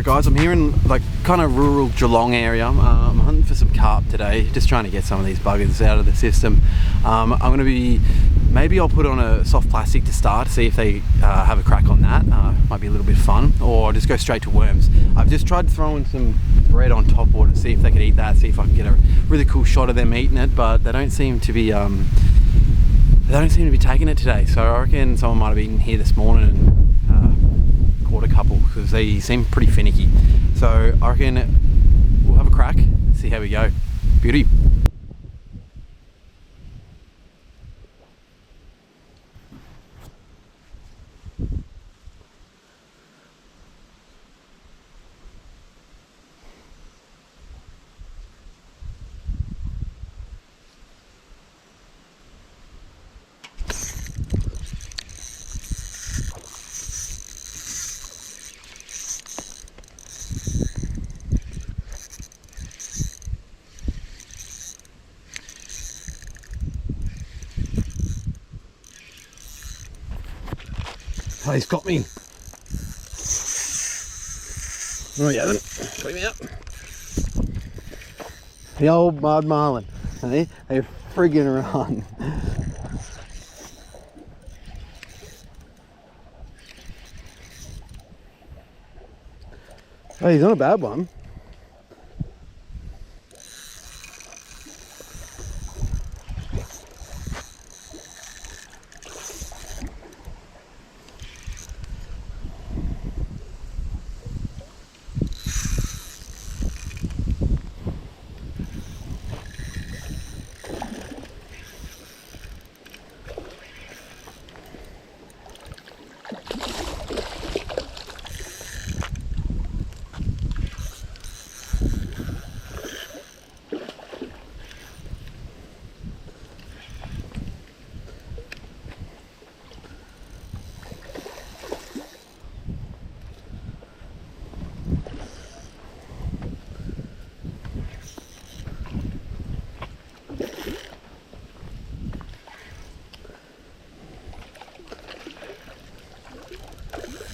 Alright guys, I'm here in like kind of rural Geelong area. I'm hunting for some carp today, just trying to get some of these buggers out of the system. Maybe I'll put on a soft plastic to start, see if they have a crack on that. Might be a little bit of fun, or just go straight to worms. I've just tried throwing some bread on top water to see if they could eat that, see if I can get a really cool shot of them eating it, but they don't seem to be taking it today. So I reckon someone might have eaten here this morning and caught a couple, because they seem pretty finicky. So I reckon we'll have a crack, see how we go. Beauty. Oh, he's got me. Oh yeah, then got him out. The old mud marlin. They friggin' run. Oh, he's not a bad one.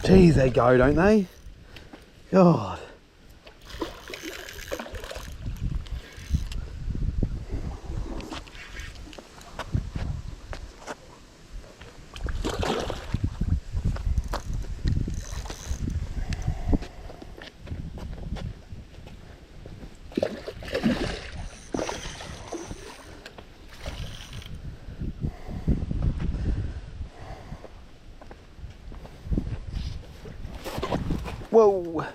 Geez, they go, don't they? God. Whoa.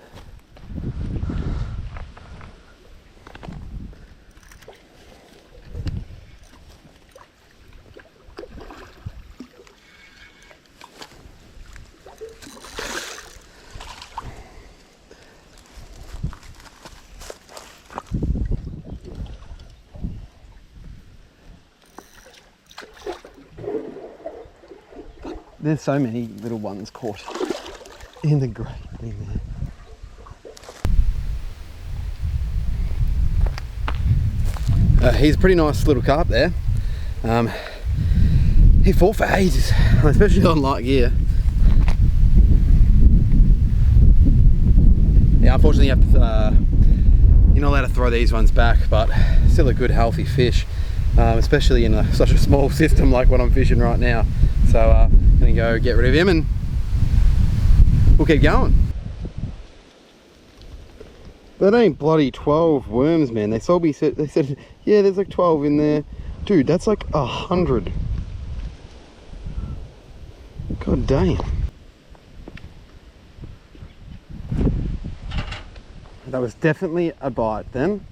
There's so many little ones caught in the grate in there. He's a pretty nice little carp there. He fought for ages, especially on light gear. Yeah, unfortunately you have to, you're not allowed to throw these ones back, but still a good healthy fish, especially in such a small system like what I'm fishing right now. So I'm gonna go get rid of him and we'll keep going. That ain't bloody 12 worms, man. They said, yeah, there's like 12 in there. Dude, that's like 100. God damn. That was definitely a bite then.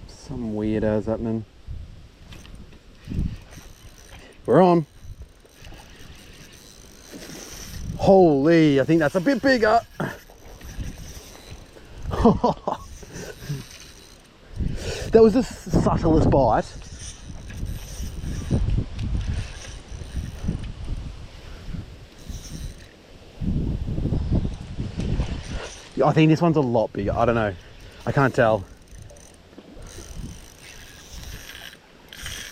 Some weirdos happening. We're on. Holy, I think that's a bit bigger. That was the subtlest bite. I think this one's a lot bigger. I don't know. I can't tell.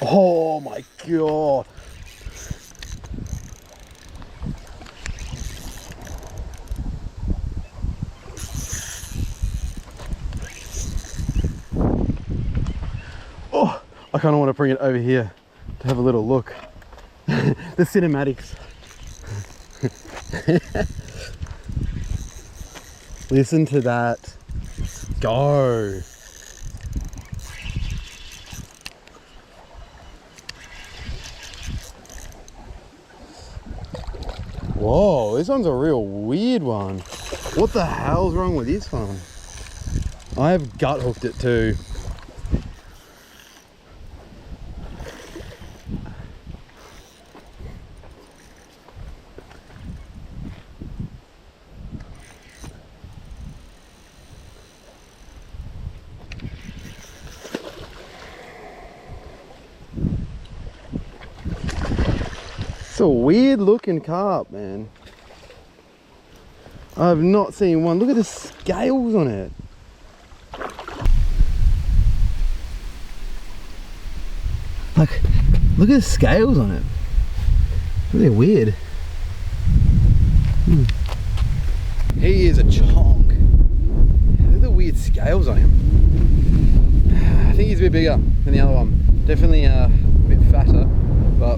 Oh my God. Oh, I kind of want to bring it over here to have a little look. The cinematics. Listen to that. Go. Whoa, this one's a real weird one. What the hell's wrong with this one? I have gut hooked it too. It's a weird looking carp, man. I've not seen one. Look at the scales on it. Like, look at the scales on it. Really weird. He is a chonk. Look at the weird scales on him. I think he's a bit bigger than the other one. Definitely a bit fatter, but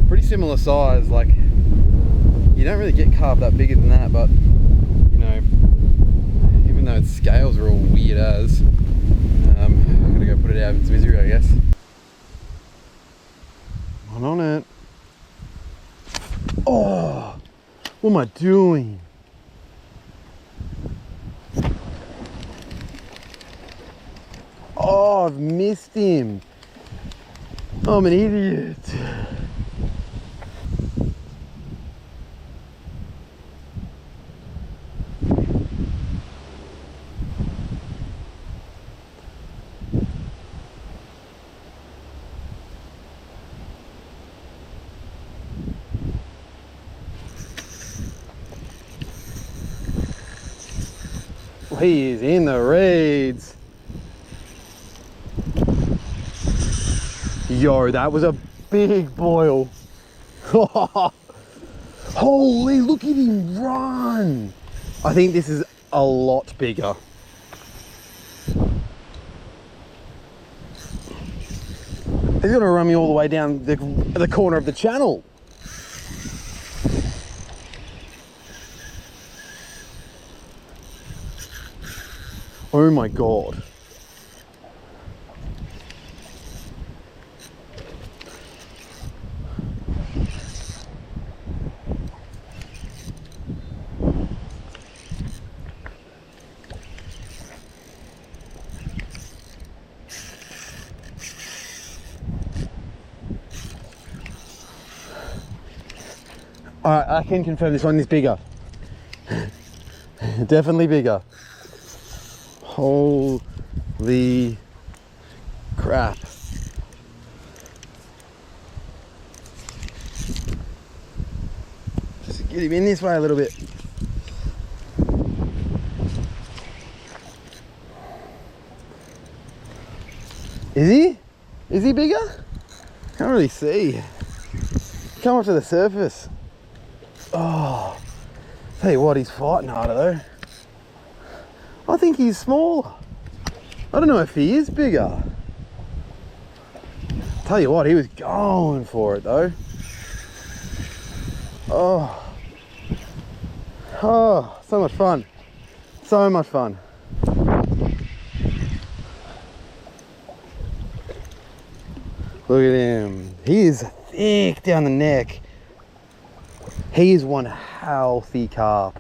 pretty similar size. Like, you don't really get carp that bigger than that, but you know, even though its scales are all weird as, I'm gonna go put it out of its misery, I guess. One on it. Oh, what am I doing? Oh, I've missed him. I'm an idiot. He is in the reeds. Yo, that was a big boil. Holy, look at him run. I think this is a lot bigger. He's gonna run me all the way down the corner of the channel. Oh my God. Alright, I can confirm this one is bigger. Definitely bigger. Holy crap. Just get him in this way a little bit. Is he? Is he bigger? Can't really see. Come up to the surface. Oh, tell you what, he's fighting harder though. I think he's smaller. I don't know if he is bigger. Tell you what, he was going for it though. Oh, oh, so much fun. So much fun. Look at him. He is thick down the neck. He is one healthy carp.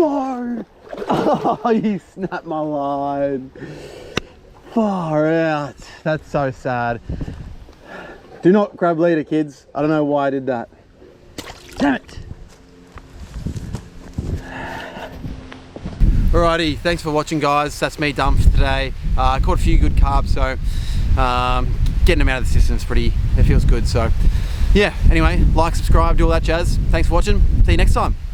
No! Oh, you snapped my line. Far out. That's so sad. Do not grab leader, kids. I don't know why I did that. Damn it. Alrighty, thanks for watching, guys. That's me done for today. I caught a few good carp, so getting them out of the system is it feels good. So yeah, anyway, like, subscribe, do all that jazz. Thanks for watching. See you next time.